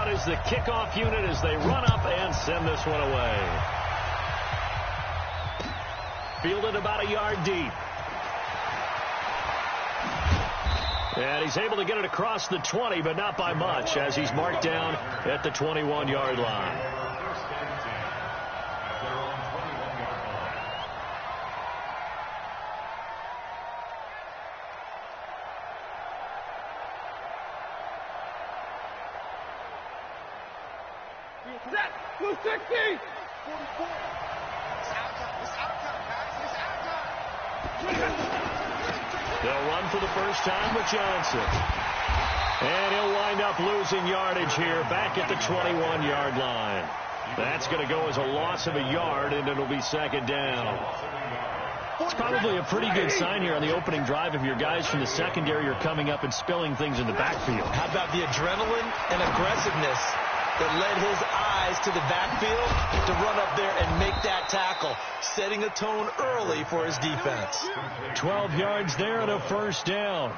out is the kickoff unit as they run up and send this one away. Fielded about a yard deep. And he's able to get it across the 20, but not by much, as he's marked down at the 21-yard line. Blue 60! 44. They'll run for the first time with Johnson. And he'll wind up losing yardage here back at the 21-yard line. That's going to go as a loss of a yard, and it'll be second down. It's probably a pretty good sign here on the opening drive if your guys from the secondary are coming up and spilling things in the backfield. How about the adrenaline and aggressiveness that led his eyes to the backfield to run up there and make that tackle, setting a tone early for his defense. 12 yards there and a first down.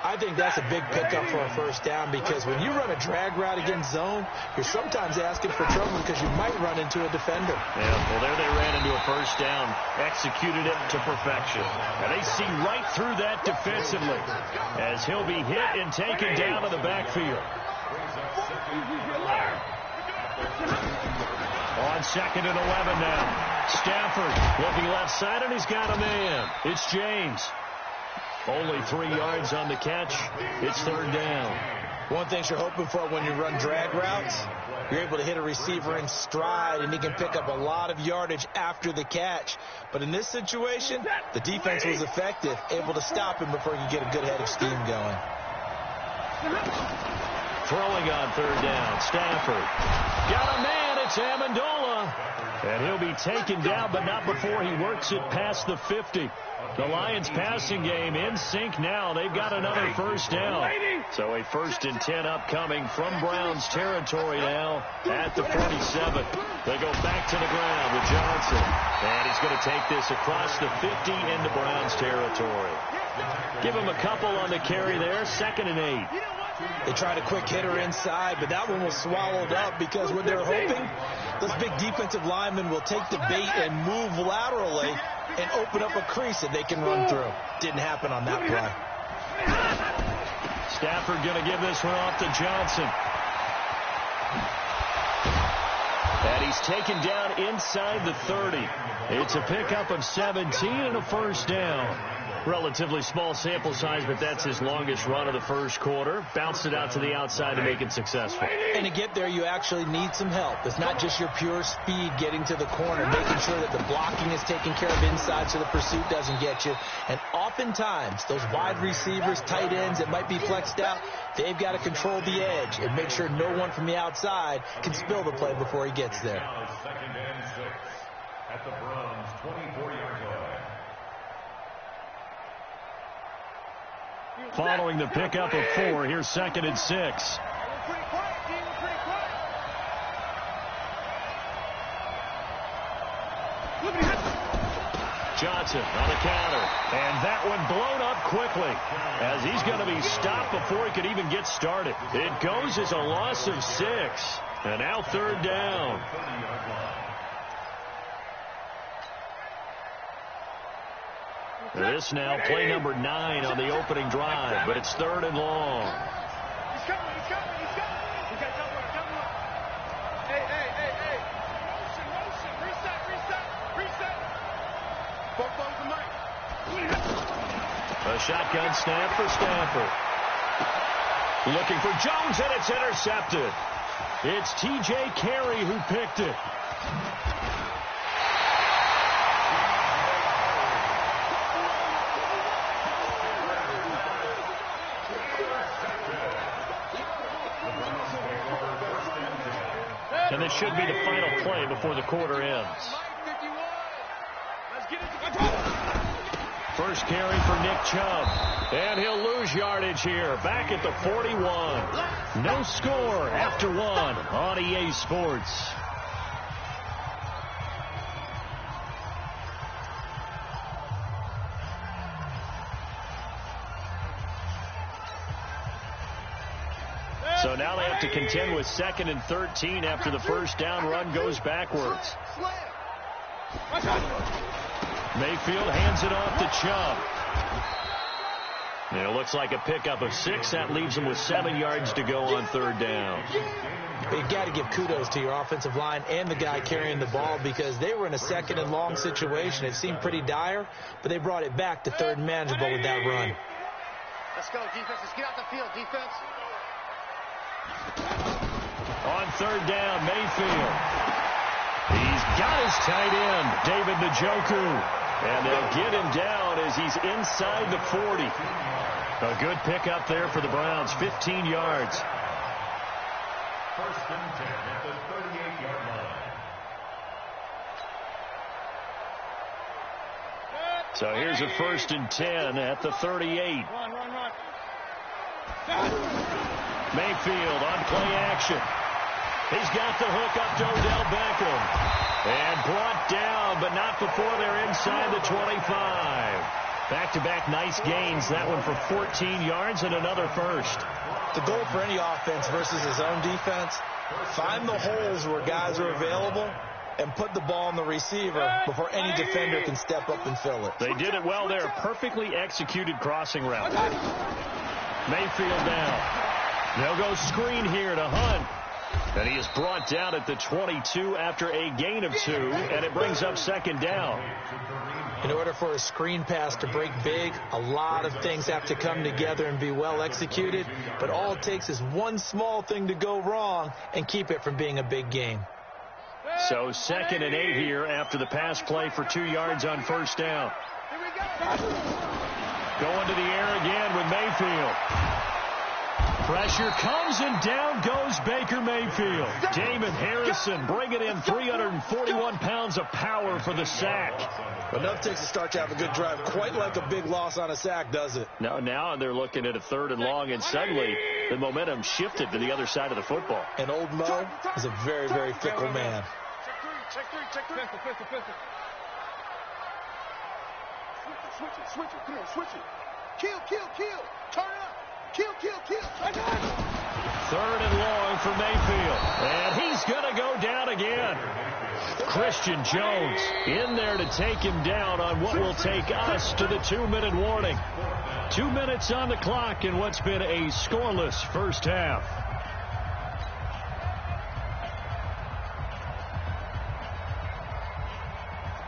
I think that's a big pickup for a first down, because when you run a drag route against zone, you're sometimes asking for trouble because you might run into a defender. Yeah, well, there they ran into a first down, executed it to perfection. And they see right through that defensively as he'll be hit and taken down to the backfield. On second and 11 now. Stafford looking left side, and he's got a man. It's James. Only 3 yards on the catch. It's third down. One thing you're hoping for when you run drag routes, you're able to hit a receiver in stride, and he can pick up a lot of yardage after the catch. But in this situation, the defense was effective, able to stop him before he could get a good head of steam going. Throwing on third down, Stafford. Got a man, it's Amendola. And he'll be taken down, but not before he works it past the 50. The Lions passing game in sync now. They've got another first down. So a 1st and 10 upcoming from Browns territory now at the 47. They go back to the ground with Johnson. And he's going to take this across the 50 into Browns territory. Give him a couple on the carry there. 2nd and 8. They tried a quick hitter inside, but that one was swallowed up because what they're hoping, those big defensive linemen will take the bait and move laterally and open up a crease that they can run through. Didn't happen on that play. Stafford going to give this one off to Johnson. And he's taken down inside the 30. It's a pickup of 17 and a first down. Relatively small sample size, but that's his longest run of the first quarter. Bounced it out to the outside to make it successful. And to get there, you actually need some help. It's not just your pure speed getting to the corner, making sure that the blocking is taken care of inside so the pursuit doesn't get you. And oftentimes, those wide receivers, tight ends that might be flexed out, they've got to control the edge and make sure no one from the outside can spill the play before he gets there. 2nd and 6 at the Browns' 24-yard line. Following the pickup of 4, here's 2nd and 6. Johnson on the counter, and that one blown up quickly as he's going to be stopped before he could even get started. It goes as a loss of 6, and now third down. This now play number 9 on the opening drive, but it's 3rd and long. He's coming. We got double. Hey. Motion. Reset. Both the mic. A shotgun snap for Stafford. Looking for Jones, and it's intercepted. It's T.J. Carey who picked it. And this should be the final play before the quarter ends. First carry for Nick Chubb. And he'll lose yardage here. Back at the 41. No score after 1 on EA Sports. So now they have to contend with 2nd and 13 after the first down run goes backwards. Mayfield hands it off to Chubb. And it looks like a pickup of 6. That leaves them with 7 yards to go on 3rd down. You've got to give kudos to your offensive line and the guy carrying the ball because they were in a 2nd and long situation. It seemed pretty dire, but they brought it back to 3rd and manageable with that run. Let's go, defense. Let's get out the field, defense. On 3rd down, Mayfield. He's got his tight end, David Njoku. And they'll get him down as he's inside the 40. A good pickup there for the Browns, 15 yards. 1st and 10 at the 38-yard line. So here's a 1st and 10 at the 38. Run. Mayfield on play action. He's got the hook up to Odell Beckham. And brought down, but not before they're inside the 25. Back-to-back nice gains. That one for 14 yards and another first. The goal for any offense versus his own defense, find the holes where guys are available and put the ball on the receiver before any defender can step up and fill it. They did it well there. Perfectly executed crossing route. Mayfield down. They'll go screen here to Hunt. And he is brought down at the 22 after a gain of 2, and it brings up 2nd down. In order for a screen pass to break big, a lot of things have to come together and be well executed, but all it takes is one small thing to go wrong and keep it from being a big gain. So 2nd and 8 here after the pass play for 2 yards on 1st down. Going to the air again with Mayfield. Pressure comes, and down goes Baker Mayfield. Damon Harrison bringing in 341 pounds of power for the sack. Enough takes to start to have a good drive. Quite like a big loss on a sack, does it? Now they're looking at a 3rd and long, and suddenly the momentum shifted to the other side of the football. And old Mo is a very, very fickle man. Check three. Pistol. Switch it. Come on, switch it. Kill. Turn it up. Kill. 3rd and long for Mayfield. And he's going to go down again. Christian Jones in there to take him down on what will take us to the 2-minute warning. 2 minutes on the clock in what's been a scoreless first half.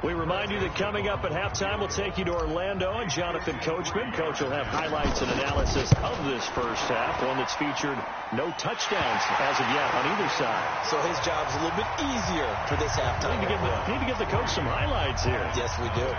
We remind you that coming up at halftime, we'll take you to Orlando and Jonathan Coachman. Coach will have highlights and analysis of this first half, one that's featured no touchdowns as of yet on either side. So his job's a little bit easier for this halftime. Need to give the coach some highlights here. Yes, we do.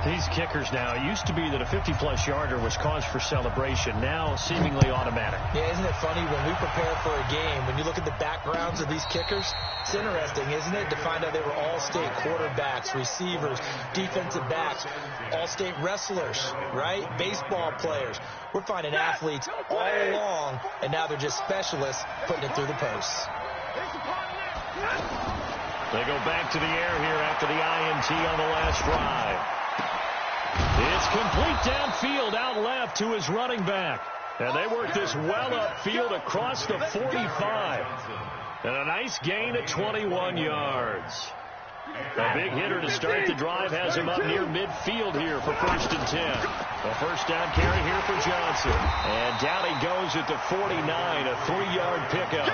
These kickers now, it used to be that a 50-plus yarder was cause for celebration. Now seemingly automatic. Yeah, isn't it funny when we prepare for a game, when you look at the backgrounds of these kickers, it's interesting, isn't it, to find out they were all-state quarterbacks, receivers, defensive backs, all-state wrestlers, right? Baseball players. We're finding athletes all along, and now they're just specialists putting it through the posts. They go back to the air here after the INT on the last drive. It's complete downfield out left to his running back. And they work this well upfield across the 45. And a nice gain of 21 yards. A big hitter to start the drive has him up near midfield here for 1st and 10. A first down carry here for Johnson. And down he goes at the 49, a 3-yard pickup.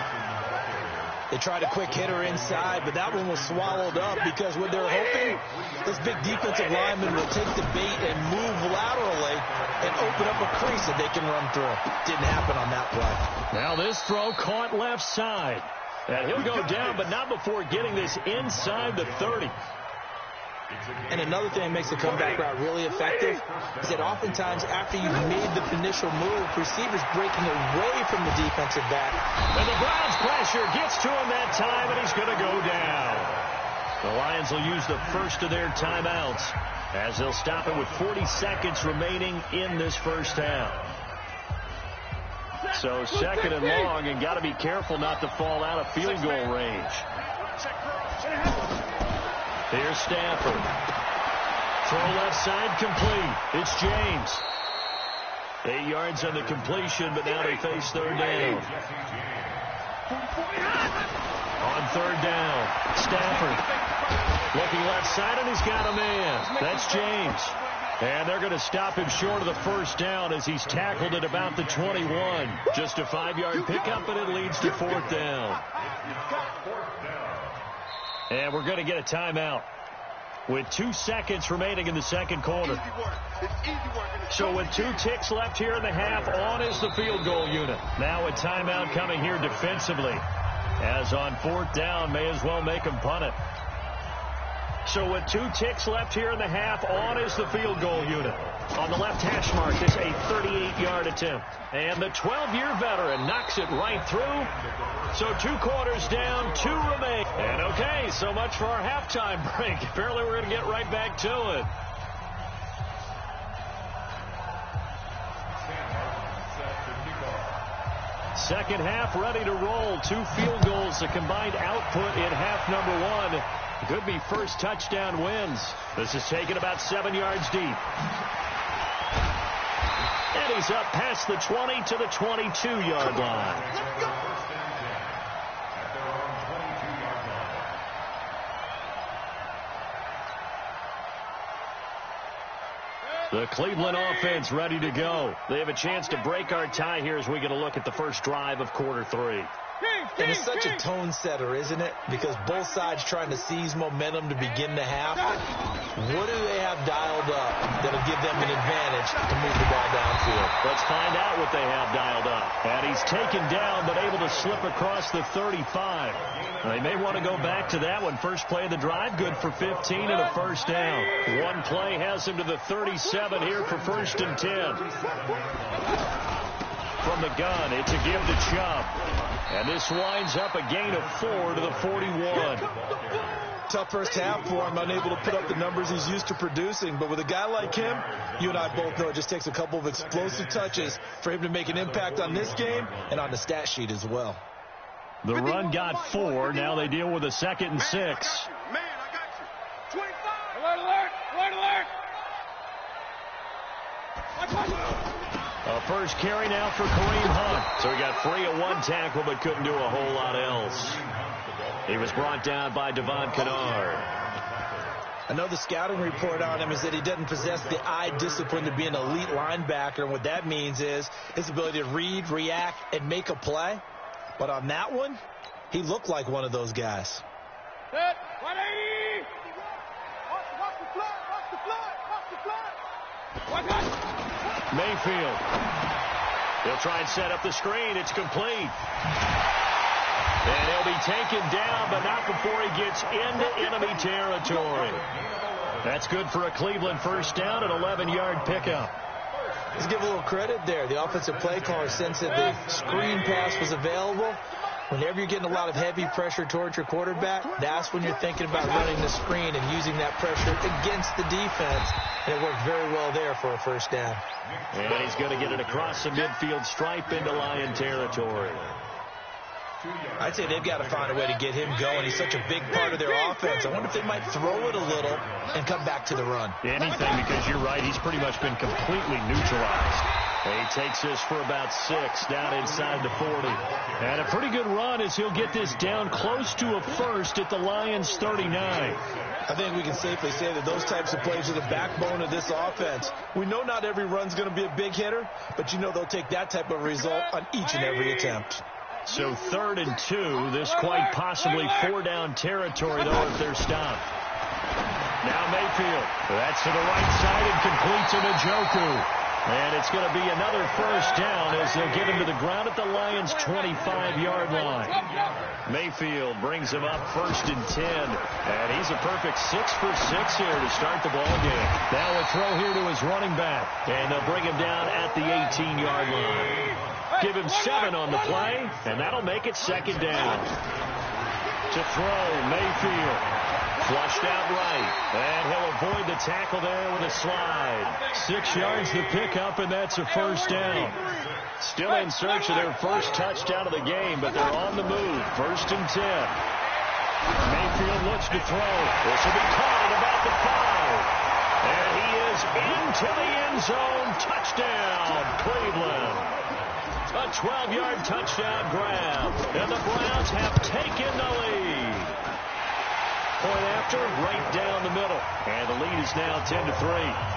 They tried a quick hitter inside, but that one was swallowed up because what they're hoping, this big defensive lineman will take the bait and move laterally and open up a crease that they can run through. Didn't happen on that play. Now this throw caught left side. And he'll go down, but not before getting this inside the 30. And another thing that makes the comeback route really effective is that oftentimes after you've made the initial move, receivers breaking away from the defensive back. And the Browns pressure gets to him that time, and he's going to go down. The Lions will use the first of their timeouts as they'll stop it with 40 seconds remaining in this first half. So 2nd and long, and got to be careful not to fall out of field goal range. Here's Stafford. Throw left side complete. It's James. 8 yards on the completion, but now they face third down. On third down, Stafford looking left side, and he's got a man. That's James. And they're going to stop him short of the first down as he's tackled at about the 21. Just a 5-yard pickup, and it leads to fourth down. And we're going to get a timeout with 2 seconds remaining in the second quarter. So with 2 ticks left here in the half, on is the field goal unit. Now a timeout coming here defensively, as on fourth down, may as well make him punt it. So with 2 ticks left here in the half, on is the field goal unit. On the left hash mark, this a 38-yard attempt. And the 12-year veteran knocks it right through. So 2 quarters down, 2 remain. And okay, so much for our halftime break. Apparently we're going to get right back to it. Second half ready to roll. 2 field goals, the combined output in half number 1. Could be first touchdown wins. This is taken about 7 yards deep. And he's up past the 20 to the 22-yard line. The Cleveland offense ready to go. They have a chance to break our tie here as we get a look at the first drive of quarter 3. And it's such a tone setter, isn't it? Because both sides trying to seize momentum to begin the half. What do they have dialed up that'll give them an advantage to move the ball downfield? Let's find out what they have dialed up. And he's taken down, but able to slip across the 35. They may want to go back to that one. First play of the drive, good for 15 and a first down. One play has him to the 37 here for first and 10. From the gun, it's a give to Chubb. And this winds up a gain of 4 to the 41. Tough first half for him, unable to put up the numbers he's used to producing. But with a guy like him, you and I both know it just takes a couple of explosive touches for him to make an impact on this game and on the stat sheet as well. The run got 4. Now they deal with a 2nd and 6. Man, I got you. 25. Alert, alert, alert, alert. A first carry now for Kareem Hunt. So he got free of 1 tackle but couldn't do a whole lot else. He was brought down by Devon Kennard. I know the scouting report on him is that he doesn't possess the eye discipline to be an elite linebacker. And what that means is his ability to read, react, and make a play. But on that one, he looked like one of those guys. Set, 180. Watch the flag, watch the flag, watch the flag. Watch out. Mayfield. He'll try and set up the screen. It's complete. And he'll be taken down, but not before he gets into enemy territory. That's good for a Cleveland first down, an 11-yard pickup. Let's give a little credit there. The offensive play caller sensed that the screen pass was available. Whenever you're getting a lot of heavy pressure towards your quarterback, that's when you're thinking about running the screen and using that pressure against the defense. And it worked very well there for a first down. And he's going to get it across the midfield stripe into Lion territory. I'd say they've got to find a way to get him going. He's such a big part of their offense. I wonder if they might throw it a little and come back to the run. Anything, because you're right, he's pretty much been completely neutralized. He takes this for about 6 down inside the 40. And a pretty good run as he'll get this down close to a first at the Lions 39. I think we can safely say that those types of plays are the backbone of this offense. We know not every run's going to be a big hitter, but you know they'll take that type of result on each and every attempt. So 3rd and 2. This quite possibly 4-down territory, though, if they're stopped. Now Mayfield. That's to the right side and completes to Njoku. And it's going to be another first down as they'll get him to the ground at the Lions' 25-yard line. Mayfield brings him up 1st and 10. And he's a perfect 6 for 6 here to start the ball game. Now a throw here to his running back. And they'll bring him down at the 18-yard line. Give him 7 on the play, and that'll make it 2nd down. To throw, Mayfield. Flushed out right, and he'll avoid the tackle there with a slide. 6 yards to pick up, and that's a first down. Still in search of their first touchdown of the game, but they're on the move. 1st and 10. Mayfield looks to throw. This will be caught at about the 5. And he is into the end zone. Touchdown, Cleveland. A 12-yard touchdown grab. And the Browns have taken the lead. Point after, right down the middle. And the lead is now 10-3.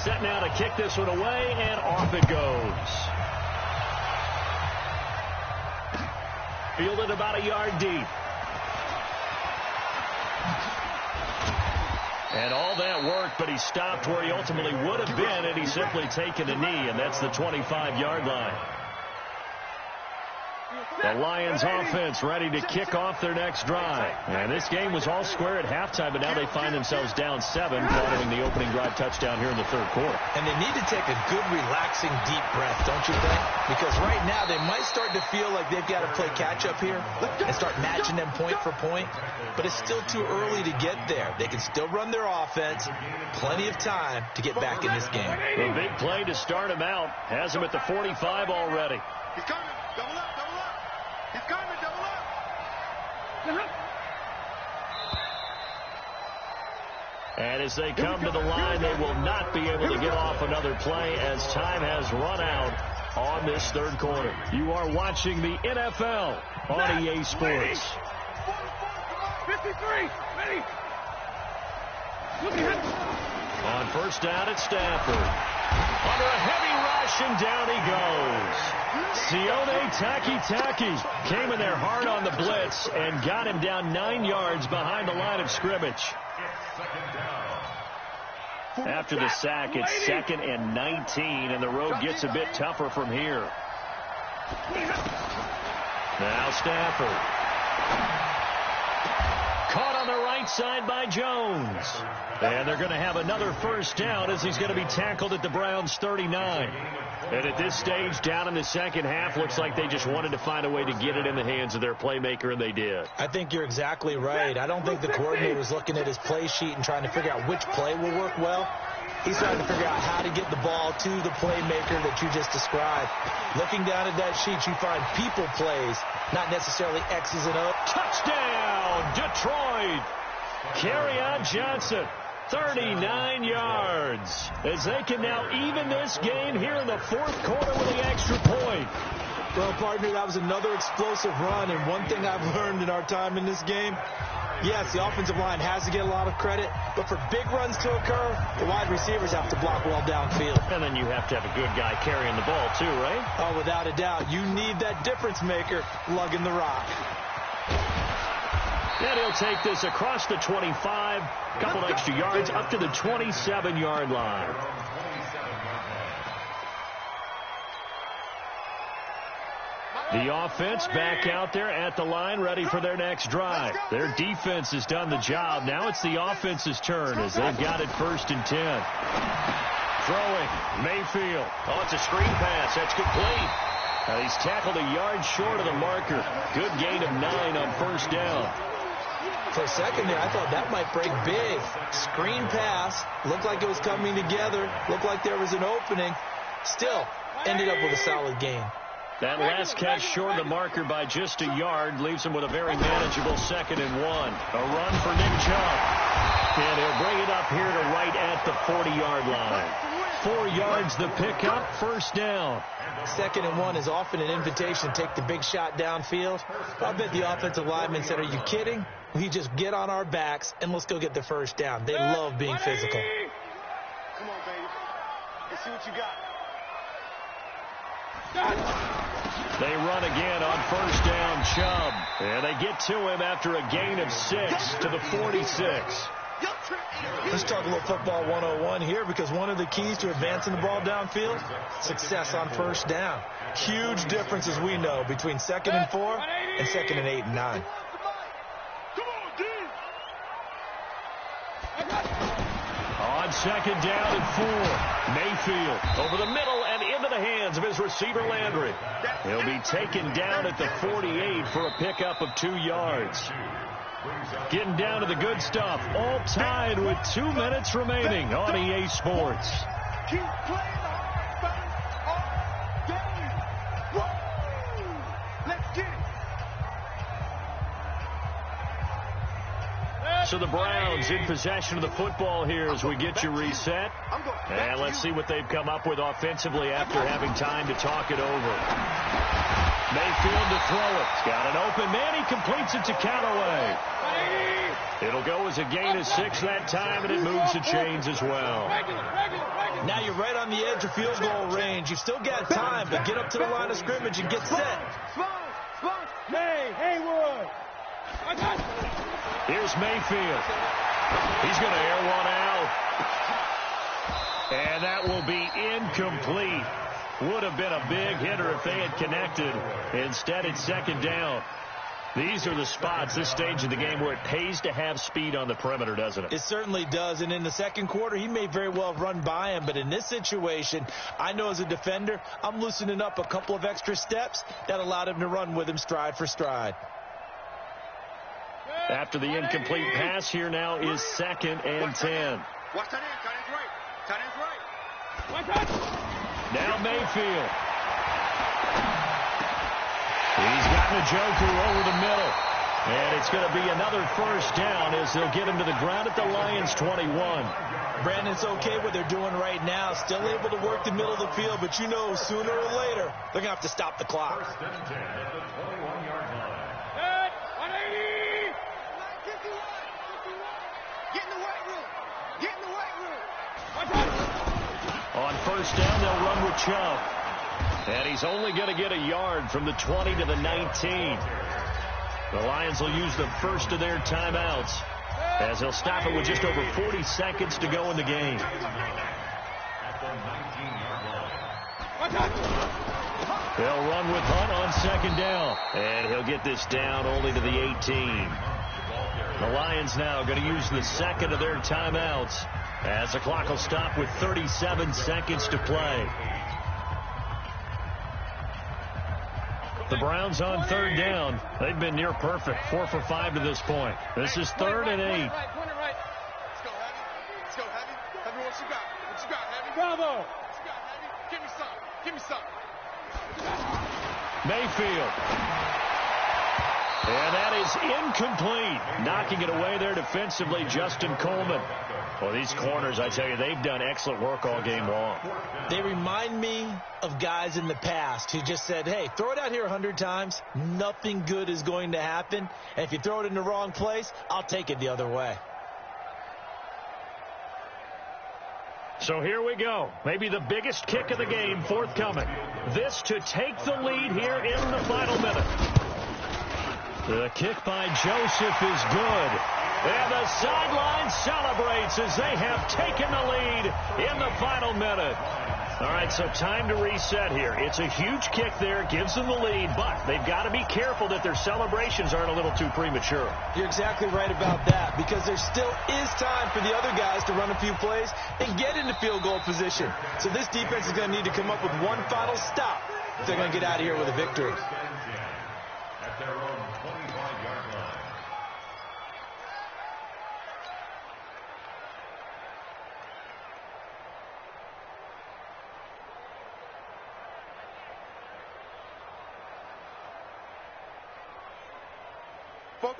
Set now to kick this one away, and off it goes. Fielded about a yard deep. And all that work, but he stopped where he ultimately would have been, and he's simply taken a knee, and that's the 25-yard line. The Lions offense ready to kick off their next drive. And this game was all square at halftime, but now they find themselves down 7 following the opening drive touchdown here in the third quarter. And they need to take a good, relaxing, deep breath, don't you think? Because right now they might start to feel like they've got to play catch-up here and start matching them point for point. But it's still too early to get there. They can still run their offense. Plenty of time to get back in this game. The big play to start him out has him at the 45 already. He's coming. Double up, double up. He's coming, double up. And as they come to the line, they will not be able to get off another play as time has run out on this third quarter. You are watching the NFL on EA Sports. 53, ready. On first down at Stafford. Under a heavy rush, and down he goes. Sione Taki came in there hard on the blitz and got him down 9 yards behind the line of scrimmage. After the sack, it's 2nd and 19, and the road gets a bit tougher from here. Now Stafford. Caught on the right side by Jones. And they're going to have another first down as he's going to be tackled at the Browns' 39. And at this stage, down in the second half, looks like they just wanted to find a way to get it in the hands of their playmaker, and they did. I think you're exactly right. I don't think the coordinator was looking at his play sheet and trying to figure out which play will work well. He's trying to figure out how to get the ball to the playmaker that you just described. Looking down at that sheet, you find people plays, not necessarily X's and O's. Touchdown, Detroit! Kerryon Johnson, 39 yards. As they can now even this game here in the fourth quarter with the extra point. Well, partner, that was another explosive run, and one thing I've learned in our time in this game, yes, the offensive line has to get a lot of credit, but for big runs to occur, the wide receivers have to block well downfield. And then you have to have a good guy carrying the ball too, right? Oh, without a doubt. You need that difference maker lugging the rock. And he'll take this across the 25, a couple extra yards, up to the 27-yard line. The offense back out there at the line, ready for their next drive. Their defense has done the job. Now it's the offense's turn as they've got it 1st and 10. Throwing, Mayfield. Oh, it's a screen pass. That's complete. Now he's tackled a yard short of the marker. Good gain of 9 on first down. For a second there, I thought that might break big. Screen pass. Looked like it was coming together. Looked like there was an opening. Still, ended up with a solid gain. That last catch short of the marker by just a yard leaves him with a very manageable 2nd and 1. A run for Nick Chubb. And he'll bring it up here to right at the 40-yard line. 4 yards the pickup, first down. 2nd and 1 is often an invitation to take the big shot downfield. I bet the offensive lineman said, are you kidding? We just get on our backs and let's go get the first down. They love being physical. Come on, baby. Let's see what you got. They run again on first down, Chubb. And they get to him after a gain of 6 to the 46. Let's talk a little football 101 here, because one of the keys to advancing the ball downfield, success on first down. Huge difference, as we know, between 2nd and 4 and 2nd and 8 and 9. On 2nd down and 4, Mayfield over the middle and into the hands of his receiver Landry. He'll be taken down at the 48 for a pickup of 2 yards. Getting down to the good stuff, all tied with 2 minutes remaining on EA Sports. Keep playing the hard game all day. Let's get it. So the Browns in possession of the football here as we get you reset. And let's see what they've come up with offensively after having time to talk it over. Mayfield to throw it. He's got an open man. He completes it to Callaway. It'll go as a gain of 6 that time, and it moves the chains as well. Now you're right on the edge of field goal range. You've still got time, but get up to the line of scrimmage and get set. Hey, Haywood. Here's Mayfield. He's going to air one out. And that will be incomplete. Would have been a big hitter if they had connected. Instead, it's second down. These are the spots, this stage of the game, where it pays to have speed on the perimeter, doesn't it? It certainly does. And in the second quarter, he may very well have run by him. But in this situation, I know as a defender, I'm loosening up a couple of extra steps that allowed him to run with him stride for stride. After the incomplete pass, here now is 2nd and 10. Watch that end. Tight end's right. Now Mayfield. He's got Njoku over the middle. And it's going to be another first down as they'll get him to the ground at the Lions' 21. Brandon, it's okay what they're doing right now. Still able to work the middle of the field, but you know sooner or later they're going to have to stop the clock. First and 10 at the 21-yard line. Set. 180. Get in the weight room. Get in the weight room. On first down, they'll run with Chubb. And he's only going to get a yard from the 20 to the 19. The Lions will use the first of their timeouts as they'll stop it with just over 40 seconds to go in the game. At the 19-yard line. They'll run with Hunt on second down. And he'll get this down only to the 18. The Lions now going to use the second of their timeouts as the clock will stop with 37 seconds to play. The Browns on third down. They've been near perfect, 4 for 5 to this point. This is 3rd and 8. Let's go, Heavy. Let's go, Heavy. Heavy, what you got? What you got, Heavy? Bravo. What you got, Heavy? Give me some. Give me some. Mayfield. And that is incomplete. Knocking it away there defensively, Justin Coleman. Well, these corners, I tell you, they've done excellent work all game long. They remind me of guys in the past who just said, hey, throw it out here 100 times. Nothing good is going to happen. And if you throw it in the wrong place, I'll take it the other way. So here we go. Maybe the biggest kick of the game forthcoming. This to take the lead here in the final minute. The kick by Joseph is good. And the sideline celebrates as they have taken the lead in the final minute. All right, so time to reset here. It's a huge kick there, gives them the lead, but they've got to be careful that their celebrations aren't a little too premature. You're exactly right about that, because there still is time for the other guys to run a few plays and get into field goal position. So this defense is going to need to come up with one final stop if they're going to get out of here with a victory. At their own 25-yard line.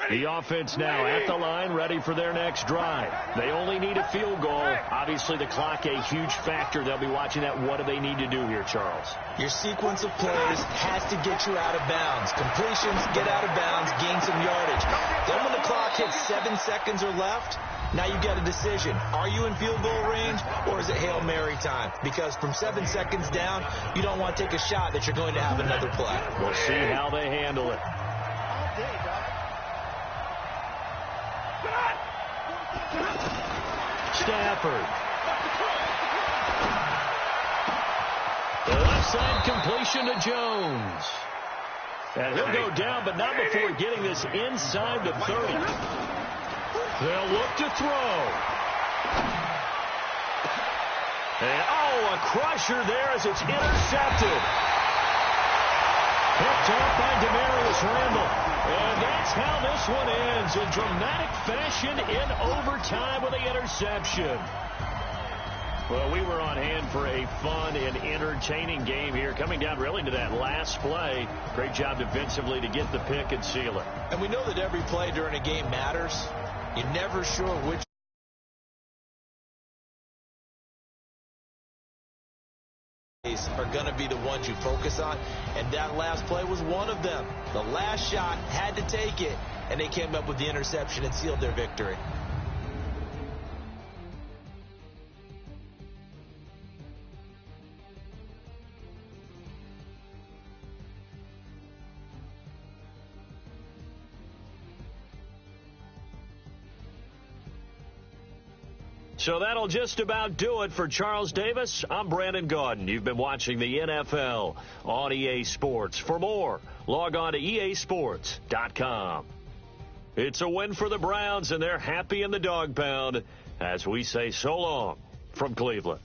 The offense now at the line, ready for their next drive. They only need a field goal. Obviously, the clock a huge factor. They'll be watching that. What do they need to do here, Charles? Your sequence of plays has to get you out of bounds. Completions, get out of bounds, gain some yardage. Then when the clock hits 7 seconds or left, now you get a decision. Are you in field goal range, or is it Hail Mary time? Because from 7 seconds down, you don't want to take a shot that you're going to have another play. We'll see how they handle it. Stafford. The left side completion to Jones. And he'll go down, but not before getting this inside the 30. They'll look to throw. And, a crusher there as it's intercepted. Picked off by Demarius Randall. And that's how this one ends, in dramatic fashion in overtime with the interception. Well, we were on hand for a fun and entertaining game here, coming down really to that last play. Great job defensively to get the pick and seal it. And we know that every play during a game matters. You're never sure which are going to be the ones you focus on, and that last play was one of them. The last shot had to take it, and they came up with the interception and sealed their victory. So that'll just about do it for Charles Davis. I'm Brandon Gaudin. You've been watching the NFL on EA Sports. For more, log on to easports.com. It's a win for the Browns, and they're happy in the dog pound as we say so long from Cleveland.